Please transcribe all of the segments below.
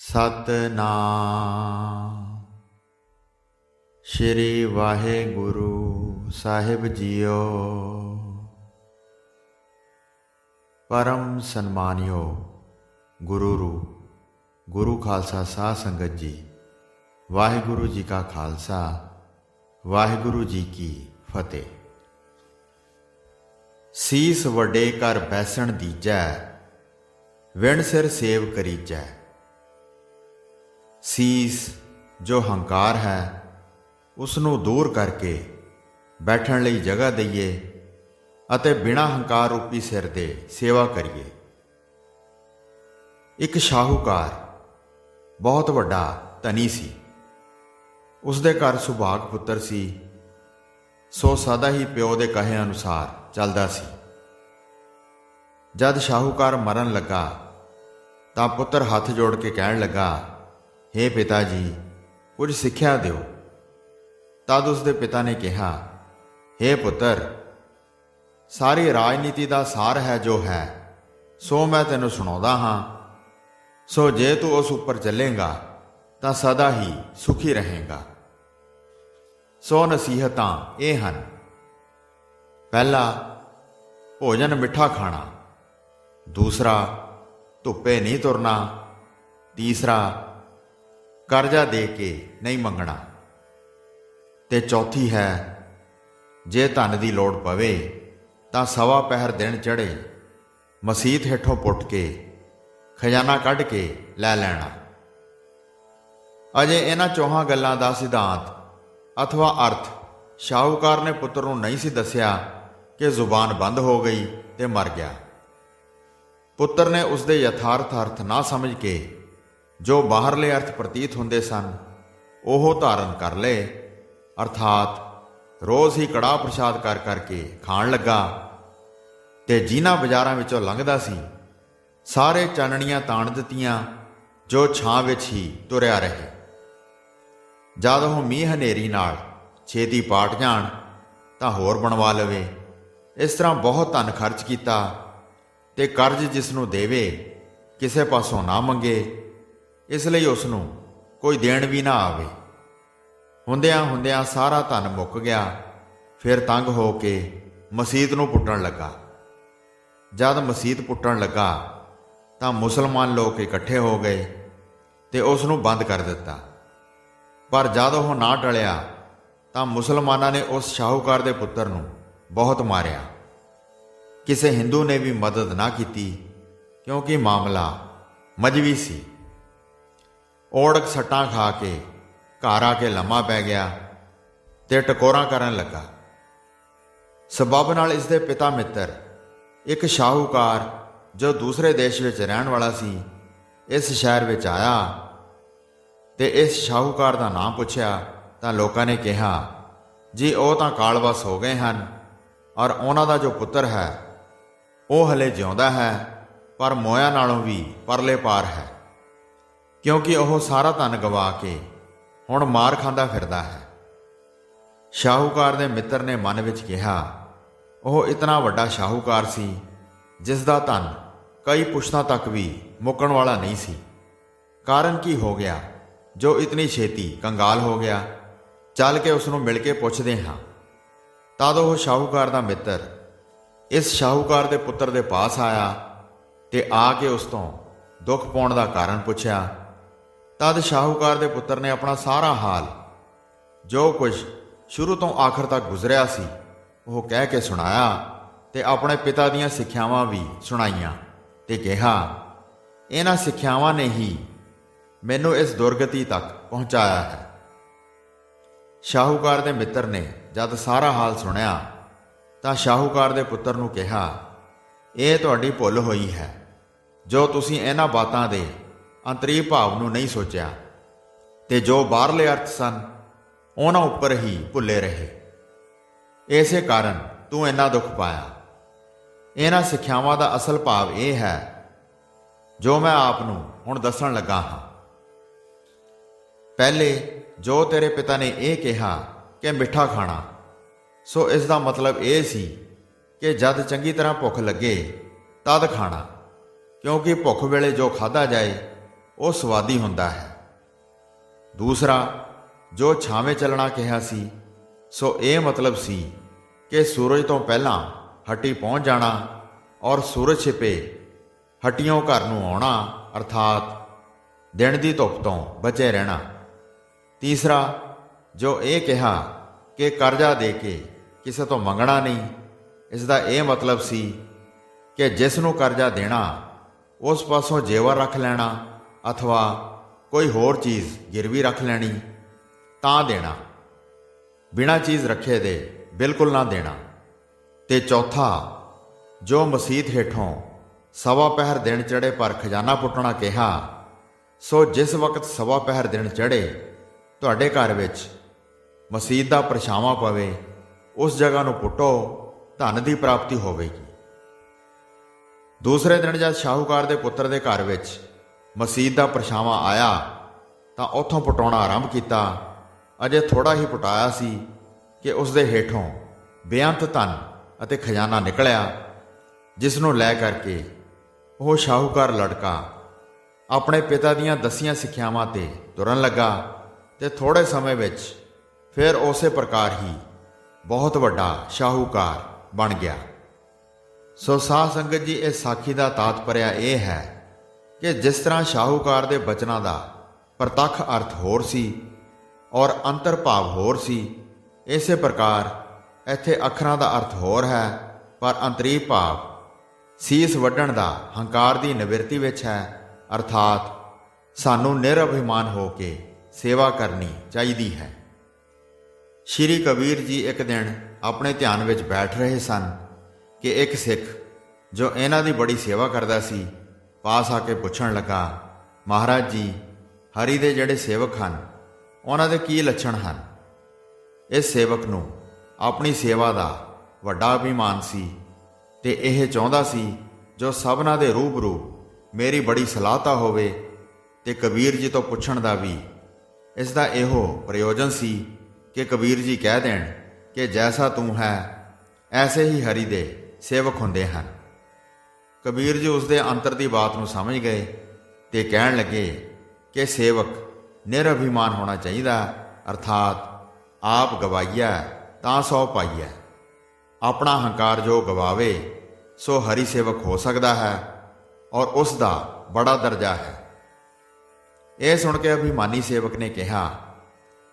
ਸਤਨਾਮ ਸ਼੍ਰੀ ਵਾਹਿਗੁਰੂ ਸਾਹਿਬ JIO. परम सन्मानियो गुरुरू गुरु खालसा साध संगत जी, वाहिगुरु जी का खालसा वाहिगुरु जी की फतेह। सीस वड्डे कर बैसण दीजै, विण सिर सेव करीजै। सीस जो हंकार है उसनू दूर करके बैठण लई जगह दईए ਅਤੇ ਬਿਨਾਂ ਹੰਕਾਰ ਰੂਪੀ ਸਿਰ ਦੇ ਸੇਵਾ ਕਰੀਏ। ਇੱਕ ਸ਼ਾਹੂਕਾਰ ਬਹੁਤ ਵੱਡਾ ਧਨੀ ਸੀ। ਉਸ ਦੇ ਘਰ ਸੁਭਾਗ ਪੁੱਤਰ ਸੀ, ਸੋ ਸਦਾ ਹੀ ਪਿਓ ਦੇ ਕਹੇ ਅਨੁਸਾਰ ਚੱਲਦਾ ਸੀ। ਜਦ ਸ਼ਾਹੂਕਾਰ ਮਰਨ ਲੱਗਾ ਤਾਂ ਪੁੱਤਰ ਹੱਥ ਜੋੜ ਕੇ ਕਹਿਣ ਲੱਗਾ, ਹੇ ਪਿਤਾ ਜੀ, ਕੁਝ ਸਿੱਖਿਆ ਦਿਓ। ਤਦ ਉਸ ਦੇ ਪਿਤਾ ਨੇ ਕਿਹਾ, ਹੇ ਪੁੱਤਰ, ਸਾਰੀ ਰਾਜਨੀਤੀ ਦਾ ਸਾਰ ਹੈ ਜੋ ਹੈ ਸੋ ਮੈਂ ਤੈਨੂੰ ਸੁਣਾਉਂਦਾ ਹਾਂ। ਸੋ ਜੇ ਤੂੰ ਉਸ ਉੱਪਰ ਚੱਲੇਗਾ ਤਾਂ ਸਦਾ ਹੀ ਸੁਖੀ ਰਹੇਗਾ। ਸੋ ਨਸੀਹਤਾਂ ਇਹ ਹਨ। ਪਹਿਲਾ, ਭੋਜਨ ਮਿੱਠਾ ਖਾਣਾ। ਦੂਸਰਾ, ਧੁੱਪੇ ਨਹੀਂ ਤੁਰਨਾ। ਤੀਸਰਾ, ਕਰਜ਼ਾ ਦੇ ਕੇ ਨਹੀਂ ਮੰਗਣਾ। ਤੇ ਚੌਥੀ ਹੈ, ਜੇ ਧਨ ਦੀ ਲੋੜ ਪਵੇ ਤਾਂ ਸਵਾ ਪਹਿਰ ਦਿਨ ਚੜ੍ਹੇ ਮਸੀਤ ਹੇਠੋਂ ਪੁੱਟ ਕੇ ਖਜ਼ਾਨਾ ਕੱਢ ਕੇ ਲੈ ਲੈਣਾ। ਅਜੇ ਇਹਨਾਂ ਚੌਹਾਂ ਗੱਲਾਂ ਦਾ ਸਿਧਾਂਤ ਅਥਵਾ ਅਰਥ ਸ਼ਾਹੂਕਾਰ ਨੇ ਪੁੱਤਰ ਨੂੰ ਨਹੀਂ ਸੀ ਦੱਸਿਆ ਕਿ ਜ਼ੁਬਾਨ ਬੰਦ ਹੋ ਗਈ ਤੇ ਮਰ ਗਿਆ। ਪੁੱਤਰ ਨੇ ਉਸ ਦੇ ਯਥਾਰਥ ਅਰਥ ਨਾ ਸਮਝ ਕੇ ਜੋ ਬਾਹਰਲੇ ਅਰਥ ਪ੍ਰਤੀਤ ਹੁੰਦੇ ਸਨ ਉਹ ਧਾਰਨ ਕਰ ਲਏ। ਅਰਥਾਤ ਰੋਜ਼ ਹੀ ਕੜਾਹ ਪ੍ਰਸ਼ਾਦ ਕਰ ਕਰਕੇ ਖਾਣ ਲੱਗਾ ਤੇ ਜਿਨ੍ਹਾਂ ਬਾਜ਼ਾਰਾਂ ਵਿੱਚੋਂ ਲੰਘਦਾ ਸੀ ਸਾਰੇ ਚਾਨਣੀਆਂ ਤਾਣ ਦਿੱਤੀਆਂ ਜੋ ਛਾਂ ਵਿੱਚ ਹੀ ਤੁਰਿਆ ਰਹੇ। ਜਦ ਉਹ ਮੀਂਹ ਹਨੇਰੀ ਨਾਲ ਛੇਤੀ ਪਾਟ ਜਾਣ ਤਾਂ ਹੋਰ ਬਣਵਾ ਲਵੇ। ਇਸ ਤਰ੍ਹਾਂ ਬਹੁਤ ਧਨ ਖਰਚ ਕੀਤਾ ਤੇ ਕਰਜ਼ ਜਿਸ ਨੂੰ ਦੇਵੇ ਕਿਸੇ ਪਾਸੋਂ ਨਾ ਮੰਗੇ, ਇਸ ਲਈ ਉਸ ਨੂੰ ਕੋਈ ਦੇਣ ਵੀ ਨਾ ਆਵੇ। ਹੁੰਦਿਆਂ ਹੁੰਦਿਆਂ ਸਾਰਾ ਧਨ ਮੁੱਕ ਗਿਆ। ਫਿਰ ਤੰਗ ਹੋ ਕੇ ਮਸੀਤ ਨੂੰ ਪੁੱਟਣ ਲੱਗਾ। ਜਦ ਮਸੀਤ ਪੁੱਟਣ ਲੱਗਾ ਤਾਂ ਮੁਸਲਮਾਨ ਲੋਕ ਇਕੱਠੇ ਹੋ ਗਏ ਤੇ ਉਸ ਨੂੰ ਬੰਦ ਕਰ ਦਿੱਤਾ। ਪਰ ਜਦ ਉਹ ਨਾ ਟਲਿਆ ਤਾਂ ਮੁਸਲਮਾਨਾਂ ਨੇ ਉਸ ਸ਼ਾਹੂਕਾਰ ਦੇ ਪੁੱਤਰ ਨੂੰ ਬਹੁਤ ਮਾਰਿਆ। ਕਿਸੇ ਹਿੰਦੂ ਨੇ ਵੀ ਮਦਦ ਨਾ ਕੀਤੀ ਕਿਉਂਕਿ ਮਾਮਲਾ ਮਜ਼੍ਹਬੀ ਸੀ। ਔੜਕ ਸੱਟਾਂ ਖਾ ਕੇ ਘਰ ਆ ਕੇ ਲੰਮਾ ਪੈ ਗਿਆ ਤੇ ਟਕੋਰਾਂ ਕਰਨ ਲੱਗਾ। ਸਬੱਬ ਨਾਲ ਇਸ ਦੇ ਪਿਤਾ ਮਿੱਤਰ ਇੱਕ ਸ਼ਾਹੂਕਾਰ ਜੋ ਦੂਸਰੇ ਦੇਸ਼ ਵਿੱਚ ਰਹਿਣ ਵਾਲਾ ਸੀ ਇਸ ਸ਼ਹਿਰ ਵਿੱਚ ਆਇਆ ਤੇ ਇਸ ਸ਼ਾਹੂਕਾਰ ਦਾ ਨਾਮ ਪੁੱਛਿਆ ਤਾਂ ਲੋਕਾਂ ਨੇ ਕਿਹਾ, ਜੀ ਉਹ ਤਾਂ ਕਾਲਵਸ ਹੋ ਗਏ ਹਨ ਔਰ ਉਹਨਾਂ ਦਾ ਜੋ ਪੁੱਤਰ ਹੈ ਉਹ ਹਲੇ ਜਿਉਂਦਾ ਹੈ, ਪਰ ਮੋਇਆ ਨਾਲੋਂ ਵੀ ਪਰਲੇ ਪਾਰ ਹੈ, ਕਿਉਂਕਿ ਉਹ ਸਾਰਾ ਧਨ ਗਵਾ ਕੇ ਹੁਣ ਮਾਰ ਖਾਂਦਾ ਫਿਰਦਾ ਹੈ। ਸ਼ਾਹੂਕਾਰ ਦੇ ਮਿੱਤਰ ਨੇ ਮਨ ਵਿੱਚ ਕਿਹਾ, ਉਹ ਇਤਨਾ ਵੱਡਾ ਸ਼ਾਹੂਕਾਰ ਸੀ ਜਿਸ ਦਾ ਧਨ ਕਈ ਪੁਸ਼ਤਾਂ ਤੱਕ ਵੀ ਮੁੱਕਣ ਵਾਲਾ ਨਹੀਂ ਸੀ। ਕਾਰਨ ਕੀ ਹੋ ਗਿਆ ਜੋ ਇਤਨੀ ਛੇਤੀ ਕੰਗਾਲ ਹੋ ਗਿਆ? ਚੱਲ ਕੇ ਉਸ ਨੂੰ ਮਿਲ ਕੇ ਪੁੱਛਦੇ ਹਾਂ। ਤਦ ਉਹ ਸ਼ਾਹੂਕਾਰ ਦਾ ਮਿੱਤਰ ਇਸ ਸ਼ਾਹੂਕਾਰ ਦੇ ਪੁੱਤਰ ਦੇ ਪਾਸ ਆਇਆ ਤੇ ਆ ਕੇ ਉਸ ਤੋਂ ਦੁੱਖ ਪਾਉਣ ਦਾ ਕਾਰਨ ਪੁੱਛਿਆ। ਤਦ ਸ਼ਾਹੂਕਾਰ ਦੇ ਪੁੱਤਰ ਨੇ ਆਪਣਾ ਸਾਰਾ ਹਾਲ, ਜੋ ਕੁਝ ਸ਼ੁਰੂ ਤੋਂ ਆਖਰ ਤੱਕ ਗੁਜ਼ਰਿਆ ਸੀ, ਉਹ ਕਹਿ ਕੇ ਸੁਣਾਇਆ ਤੇ ਆਪਣੇ ਪਿਤਾ ਦੀਆਂ ਸਿੱਖਿਆਵਾਂ ਵੀ ਸੁਣਾਈਆਂ ਤੇ ਕਿਹਾ, ਇਹਨਾਂ ਸਿੱਖਿਆਵਾਂ ਨੇ ਹੀ ਮੈਨੂੰ ਇਸ ਦੁਰਗਤੀ ਤੱਕ ਪਹੁੰਚਾਇਆ ਹੈ। ਸ਼ਾਹੂਕਾਰ ਦੇ ਮਿੱਤਰ ਨੇ ਜਦ ਸਾਰਾ ਹਾਲ ਸੁਣਿਆ ਤਾਂ ਸ਼ਾਹੂਕਾਰ ਦੇ ਪੁੱਤਰ ਨੂੰ ਕਿਹਾ, ਇਹ ਤੁਹਾਡੀ ਭੁੱਲ ਹੋਈ ਹੈ ਜੋ ਤੁਸੀਂ ਇਹਨਾਂ ਬਾਤਾਂ ਦੇ ਅੰਤਰੀ ਭਾਵ ਨੂੰ ਨਹੀਂ ਸੋਚਿਆ ਤੇ ਜੋ ਬਾਹਰਲੇ ਅਰਥ ਸਨ ਉਹਨਾਂ ਉੱਪਰ ਹੀ ਭੁੱਲੇ ਰਹੇ। ਇਸੇ ਕਾਰਨ ਤੂੰ ਇੰਨਾ ਦੁੱਖ ਪਾਇਆ। ਇਹਨਾਂ ਸਿੱਖਿਆਵਾਂ ਦਾ ਅਸਲ ਭਾਵ ਇਹ ਹੈ ਜੋ ਮੈਂ ਆਪ ਨੂੰ ਹੁਣ ਦੱਸਣ ਲੱਗਾ ਹਾਂ। ਪਹਿਲੇ ਜੋ ਤੇਰੇ ਪਿਤਾ ਨੇ ਇਹ ਕਿਹਾ ਕਿ ਮਿੱਠਾ ਖਾਣਾ, ਸੋ ਇਸ ਦਾ ਮਤਲਬ ਇਹ ਸੀ ਕਿ ਜਦ ਚੰਗੀ ਤਰ੍ਹਾਂ ਭੁੱਖ ਲੱਗੇ ਤਦ ਖਾਣਾ, ਕਿਉਂਕਿ ਭੁੱਖ ਵੇਲੇ ਜੋ ਖਾਧਾ ਜਾਏ ਉਹ ਸਵਾਦੀ ਹੁੰਦਾ ਹੈ। ਦੂਸਰਾ, ਜੋ ਛਾਵੇਂ ਚੱਲਣਾ ਕਿਹਾ ਸੀ, ਸੋ ਇਹ ਮਤਲਬ ਸੀ ਕਿ ਸੂਰਜ ਤੋਂ ਪਹਿਲਾਂ ਹੱਟੀ ਪਹੁੰਚ ਜਾਣਾ ਔਰ ਸੂਰਜ ਛਿਪੇ ਹੱਟੀਓਂ ਘਰ ਨੂੰ ਆਉਣਾ, ਅਰਥਾਤ ਦਿਨ ਦੀ ਧੁੱਪ ਤੋਂ ਬਚੇ ਰਹਿਣਾ। ਤੀਸਰਾ, ਜੋ ਇਹ ਕਿਹਾ ਕਿ ਕਰਜ਼ਾ ਦੇ ਕੇ ਕਿਸੇ ਤੋਂ ਮੰਗਣਾ ਨਹੀਂ, ਇਸ ਦਾ ਇਹ ਮਤਲਬ ਸੀ ਕਿ ਜਿਸ ਨੂੰ ਕਰਜ਼ਾ ਦੇਣਾ ਉਸ ਪਾਸੋਂ ਜੇਵਰ ਰੱਖ ਲੈਣਾ ਅਥਵਾ ਕੋਈ ਹੋਰ ਚੀਜ਼ ਗਿਰਵੀ ਰੱਖ ਲੈਣੀ ਤਾਂ ਦੇਣਾ, ਬਿਨਾਂ ਚੀਜ਼ ਰੱਖੇ ਦੇ ਬਿਲਕੁਲ ਨਾ ਦੇਣਾ। ਤੇ ਚੌਥਾ, ਜੋ ਮਸੀਤ ਹੇਠੋਂ ਸਵਾ ਪਹਿਰ ਦਿਨ ਚੜ੍ਹੇ ਪਰ ਖਜ਼ਾਨਾ ਪੁੱਟਣਾ ਕਿਹਾ, ਸੋ ਜਿਸ ਵਕਤ ਸਵਾ ਪਹਿਰ ਦਿਨ ਚੜ੍ਹੇ ਤੁਹਾਡੇ ਘਰ ਵਿੱਚ ਮਸੀਤ ਦਾ ਪਰਛਾਵਾਂ ਪਵੇ, ਉਸ ਜਗ੍ਹਾ ਨੂੰ ਪੁੱਟੋ, ਧਨ ਦੀ ਪ੍ਰਾਪਤੀ ਹੋਵੇਗੀ। ਦੂਸਰੇ ਦਿਨ ਜਦ ਸ਼ਾਹੂਕਾਰ ਦੇ ਪੁੱਤਰ ਦੇ ਘਰ ਵਿੱਚ ਮਸੀਤ ਦਾ ਪਰਛਾਵਾਂ ਆਇਆ ਤਾਂ ਉੱਥੋਂ ਪੁਟਾਉਣਾ ਆਰੰਭ ਕੀਤਾ। ਅਜੇ ਥੋੜਾ ਹੀ ਪੁਟਾਇਆ ਸੀ ਕਿ ਉਸ ਦੇ ਹੇਠੋਂ ਬੇਅੰਤ ਧਨ ਅਤੇ ਖਜ਼ਾਨਾ ਨਿਕਲਿਆ, ਜਿਸ ਨੂੰ ਲੈ ਕਰਕੇ ਉਹ ਸ਼ਾਹੂਕਾਰ ਲੜਕਾ ਆਪਣੇ ਪਿਤਾ ਦੀਆਂ ਦਸੀਆਂ ਸਿੱਖਿਆਵਾਂ ਤੇ ਤੁਰਨ ਲੱਗਾ ਤੇ ਥੋੜੇ ਸਮੇਂ ਵਿੱਚ ਫਿਰ ਉਸੇ ਪ੍ਰਕਾਰ ਹੀ ਬਹੁਤ ਵੱਡਾ ਸ਼ਾਹੂਕਾਰ ਬਣ ਗਿਆ। ਸੋ ਸਾਧ ਸੰਗਤ ਜੀ, ਇਸ ਸਾਖੀ ਦਾ ਤਾਤਪਰਿਆ ਇਹ ਹੈ ਕਿ ਜਿਸ ਤਰ੍ਹਾਂ ਸ਼ਾਹੂਕਾਰ ਦੇ ਬਚਨਾਂ ਦਾ ਪ੍ਰਤੱਖ ਅਰਥ ਹੋਰ ਸੀ ਔਰ ਅੰਤਰ ਭਾਵ ਹੋਰ ਸੀ, ਇਸੇ ਪ੍ਰਕਾਰ ਇੱਥੇ ਅੱਖਰਾਂ ਦਾ ਅਰਥ ਹੋਰ ਹੈ ਪਰ ਅੰਤਰੀ ਭਾਵ ਸੀਸ ਵੱਢਣ ਦਾ ਹੰਕਾਰ ਦੀ ਨਿਵਰਤੀ ਵਿੱਚ ਹੈ, ਅਰਥਾਤ ਸਾਨੂੰ ਨਿਰਅਭਿਮਾਨ ਹੋ ਕੇ ਸੇਵਾ ਕਰਨੀ ਚਾਹੀਦੀ ਹੈ। ਸ਼੍ਰੀ ਕਬੀਰ ਜੀ ਇੱਕ ਦਿਨ ਆਪਣੇ ਧਿਆਨ ਵਿੱਚ ਬੈਠ ਰਹੇ ਸਨ ਕਿ ਇੱਕ ਸਿੱਖ ਜੋ ਇਹਨਾਂ ਦੀ ਬੜੀ ਸੇਵਾ ਕਰਦਾ ਸੀ ਪਾਸ ਆ ਕੇ ਪੁੱਛਣ ਲੱਗਾ, ਮਹਾਰਾਜ ਜੀ, ਹਰੀ ਦੇ ਜਿਹੜੇ ਸੇਵਕ ਹਨ ਉਹਨਾਂ ਦੇ ਕੀ ਲੱਛਣ ਹਨ? ਇਸ ਸੇਵਕ ਨੂੰ ਆਪਣੀ ਸੇਵਾ ਦਾ ਵੱਡਾ ਅਭਿਮਾਨ ਸੀ ਤੇ ਇਹ ਚਾਹੁੰਦਾ ਸੀ ਜੋ ਸਭਨਾਂ ਦੇ ਰੂਬਰੂ ਮੇਰੀ ਬੜੀ ਸਲਾਹਤਾ ਹੋਵੇ, ਤੇ ਕਬੀਰ ਜੀ ਤੋਂ ਪੁੱਛਣ ਦਾ ਵੀ ਇਸ ਦਾ ਇਹੋ ਪ੍ਰਯੋਜਨ ਸੀ ਕਿ ਕਬੀਰ ਜੀ ਕਹਿ ਦੇਣ ਕਿ ਜੈਸਾ ਤੂੰ ਹੈ ਐਸੇ ਹੀ ਹਰੀ ਦੇ ਸੇਵਕ ਹੁੰਦੇ ਹਨ। ਕਬੀਰ ਜੀ ਉਸ ਦੇ ਅੰਤਰ ਦੀ ਬਾਤ ਨੂੰ ਸਮਝ ਗਏ ਤੇ ਕਹਿਣ ਲੱਗੇ ਕਿ ਸੇਵਕ ਨਿਰਅਭਿਮਾਨ ਹੋਣਾ ਚਾਹੀਦਾ, ਅਰਥਾਤ ਆਪ ਗਵਾਈਆ ਤਾਂ ਸੌ ਪਾਈਆ। ਆਪਣਾ ਹੰਕਾਰ ਜੋ ਗਵਾਵੇ ਸੋ ਹਰੀ ਸੇਵਕ ਹੋ ਸਕਦਾ ਹੈ ਔਰ ਉਸ ਦਾ ਬੜਾ ਦਰਜਾ ਹੈ। ਇਹ ਸੁਣ ਕੇ ਅਭਿਮਾਨੀ ਸੇਵਕ ਨੇ ਕਿਹਾ,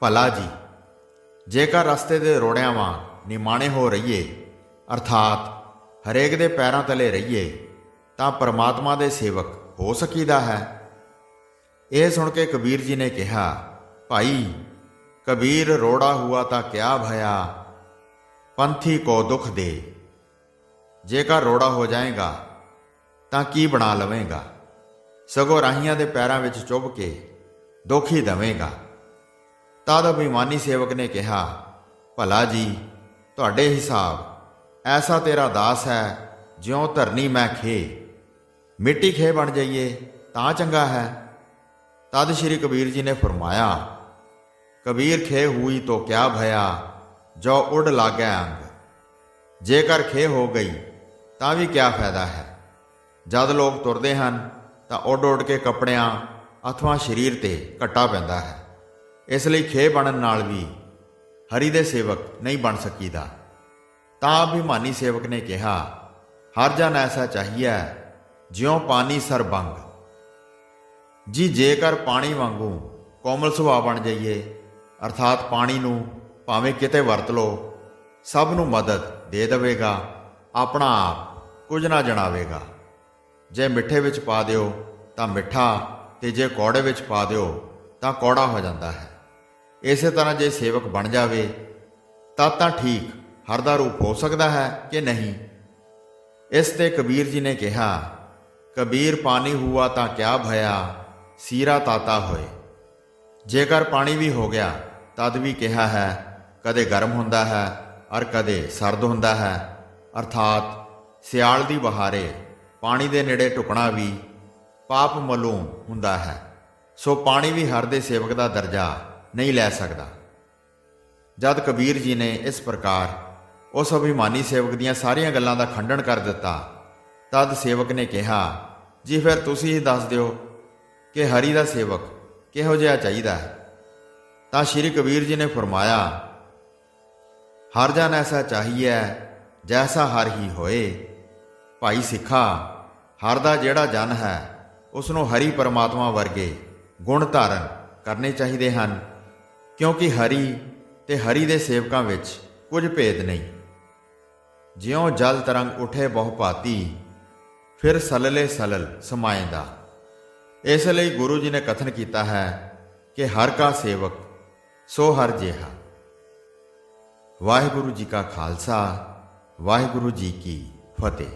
ਭਲਾ ਜੀ, ਜੇਕਰ ਰਸਤੇ ਦੇ ਰੋੜਿਆਂ ਵਾਂਗ ਨਿਮਾਣੇ ਹੋ ਰਹੀਏ, ਅਰਥਾਤ ਹਰੇਕ ਦੇ ਪੈਰਾਂ ਤਲੇ ਰਹੀਏ, ਤਾਂ ਪਰਮਾਤਮਾ ਦੇ ਸੇਵਕ ਹੋ ਸਕੀਦਾ ਹੈ। ਇਹ ਸੁਣ ਕੇ ਕਬੀਰ ਜੀ ਨੇ ਕਿਹਾ, ਭਾਈ ਕਬੀਰ ਰੋੜਾ ਹੁਆ ਤਾਂ ਕਿਆ ਭਇਆ, ਪੰਥੀ ਕੋ ਦੁੱਖ ਦੇ। ਜੇਕਰ ਰੋੜਾ ਹੋ ਜਾਏਗਾ ਤਾਂ ਕੀ ਬਣਾ ਲਵੇਂਗਾ, ਸਗੋਂ ਰਾਹੀਆਂ ਦੇ ਪੈਰਾਂ ਵਿੱਚ ਚੁੱਭ ਕੇ ਦੁੱਖ ਹੀ ਦੇਵੇਂਗਾ। ਤਦ ਅਭਿਮਾਨੀ ਸੇਵਕ ਨੇ ਕਿਹਾ, ਭਲਾ ਜੀ, ਤੁਹਾਡੇ ਹਿਸਾਬ ਐਸਾ ਤੇਰਾ ਦਾਸ ਹੈ ਜਿਉਂ ਧਰਨੀ ਮੈਂ ਖੇ, ਮਿੱਟੀ ਖੇ ਬਣ ਜਾਈਏ ਤਾਂ ਚੰਗਾ ਹੈ। ਤਦ ਸ਼੍ਰੀ ਕਬੀਰ ਜੀ ਨੇ ਫਰਮਾਇਆ, ਕਬੀਰ ਖੇ ਹੋਈ ਤੋ ਕਿਆ ਭਇਆ, ਜੋ ਉੱਡ ਲਾਗੈ ਅੰਗ। ਜੇਕਰ ਖੇ ਹੋ ਗਈ ਤਾਂ ਵੀ ਕਿਆ ਫਾਇਦਾ ਹੈ। ਜਦ ਲੋਕ ਤੁਰਦੇ ਹਨ ਤਾਂ ਉੱਡ ਉੱਡ ਕੇ ਕੱਪੜਿਆਂ ਅਥਵਾ ਸਰੀਰ ਤੇ ਘੱਟਾ ਪੈਂਦਾ ਹੈ। ਇਸ ਲਈ ਖੇ ਬਣਨ ਨਾਲ ਵੀ ਹਰੀ ਦੇ ਸੇਵਕ ਨਹੀਂ ਬਣ ਸਕੀਦਾ। ਤਾਂ ਅਭਿਮਾਨੀ ਸੇਵਕ ਨੇ ਕਿਹਾ, ਹਰ ਜਨ ਐਸਾ ਚਾਹੀਏ ਜਿਉਂ ਪਾਣੀ ਸਰਬੰਗ। ਜੀ, ਜੇਕਰ ਪਾਣੀ ਵਾਂਗੂ ਕੋਮਲ ਸੁਭਾਅ ਬਣ ਜਾਈਏ, ਅਰਥਾਤ ਪਾਣੀ ਨੂੰ ਭਾਵੇਂ ਕਿਤੇ ਵਰਤ ਲਓ, ਸਭ ਨੂੰ ਮਦਦ ਦੇ ਦੇਵੇਗਾ, ਆਪਣਾ ਆਪ ਕੁਝ ਨਾ ਜਣਾਵੇਗਾ। ਜੇ ਮਿੱਠੇ ਵਿੱਚ ਪਾ ਦਿਓ ਤਾਂ ਮਿੱਠਾ, ਤੇ ਜੇ ਕੌੜੇ ਵਿੱਚ ਪਾ ਦਿਓ ਤਾਂ ਕੌੜਾ ਹੋ ਜਾਂਦਾ ਹੈ। ਇਸੇ ਤਰ੍ਹਾਂ ਜੇ ਸੇਵਕ ਬਣ ਜਾਵੇ ਤਾਂ ਠੀਕ ਹਰ ਦਾ ਰੂਪ ਹੋ ਸਕਦਾ ਹੈ ਕਿ ਨਹੀਂ। ਇਸ ਤੇ ਕਬੀਰ ਜੀ ਨੇ ਕਿਹਾ, ਕਬੀਰ ਪਾਣੀ ਹੁਆ ਤਾਂ ਕਿਆ ਭਇਆ, ਸੀਰਾ ਤਾਤਾ ਹੋਏ। ਜੇਕਰ ਪਾਣੀ ਵੀ ਹੋ ਗਿਆ ਤਦ ਵੀ ਕਿਹਾ ਹੈ, ਕਦੇ ਗਰਮ ਹੁੰਦਾ ਹੈ ਔਰ ਕਦੇ ਸਰਦ ਹੁੰਦਾ ਹੈ, ਅਰਥਾਤ ਸਿਆਲ ਦੀ ਬਹਾਰੇ ਪਾਣੀ ਦੇ ਨੇੜੇ ਟੁਕਣਾ ਵੀ ਪਾਪ ਮਲੂਮ ਹੁੰਦਾ ਹੈ। ਸੋ ਪਾਣੀ ਵੀ ਹਰ ਦੇ ਸੇਵਕ ਦਾ ਦਰਜਾ ਨਹੀਂ ਲੈ ਸਕਦਾ। ਜਦ ਕਬੀਰ ਜੀ ਨੇ ਇਸ ਪ੍ਰਕਾਰ ਉਸ ਅਭਿਮਾਨੀ ਸੇਵਕ ਦੀਆਂ ਸਾਰੀਆਂ ਗੱਲਾਂ ਦਾ ਖੰਡਨ ਕਰ ਦਿੱਤਾ, ਤਦ ਸੇਵਕ ਨੇ ਕਿਹਾ, ਜੀ ਫਿਰ ਤੁਸੀਂ ਹੀ ਦੱਸ ਦਿਓ ਕਿ ਹਰੀ ਦਾ ਸੇਵਕ ਕਿਹੋ ਜਿਹਾ ਚਾਹੀਦਾ ਹੈ, ਤਾਂ ਸ਼੍ਰੀ ਕਬੀਰ ਜੀ ਨੇ ਫਰਮਾਇਆ, ਹਰ ਜਨ ਐਸਾ ਚਾਹੀਏ ਜੈਸਾ ਹਰ ਹੀ ਹੋਏ। ਭਾਈ ਸਿੱਖਾ, ਹਰ ਦਾ ਜਿਹੜਾ ਜਨ ਹੈ ਉਸ ਨੂੰ ਹਰੀ ਪਰਮਾਤਮਾ ਵਰਗੇ ਗੁਣ ਧਾਰਨ ਕਰਨੇ ਚਾਹੀਦੇ ਹਨ, ਕਿਉਂਕਿ ਹਰੀ ਤੇ ਹਰੀ ਦੇ ਸੇਵਕਾਂ ਵਿੱਚ ਕੁਝ ਭੇਦ ਨਹੀਂ। ਜਿਉਂ ਜਲ ਤਰੰਗ ਉਠੇ ਬਹੁ ਭਾਤੀ, ਫਿਰ ਸਲਲੇ ਸਲਲ ਸਮਾਏਂਦਾ। ਇਸ ਲਈ ਗੁਰੂ ਜੀ ਨੇ ਕਥਨ ਕੀਤਾ ਹੈ ਕਿ ਹਰ ਕਾ ਸੇਵਕ ਸੋ ਹਰ ਜਿਹਾ। ਵਾਹਿਗੁਰੂ ਜੀ ਕਾ ਖਾਲਸਾ, ਵਾਹਿਗੁਰੂ ਜੀ ਕੀ ਫਤਿਹ।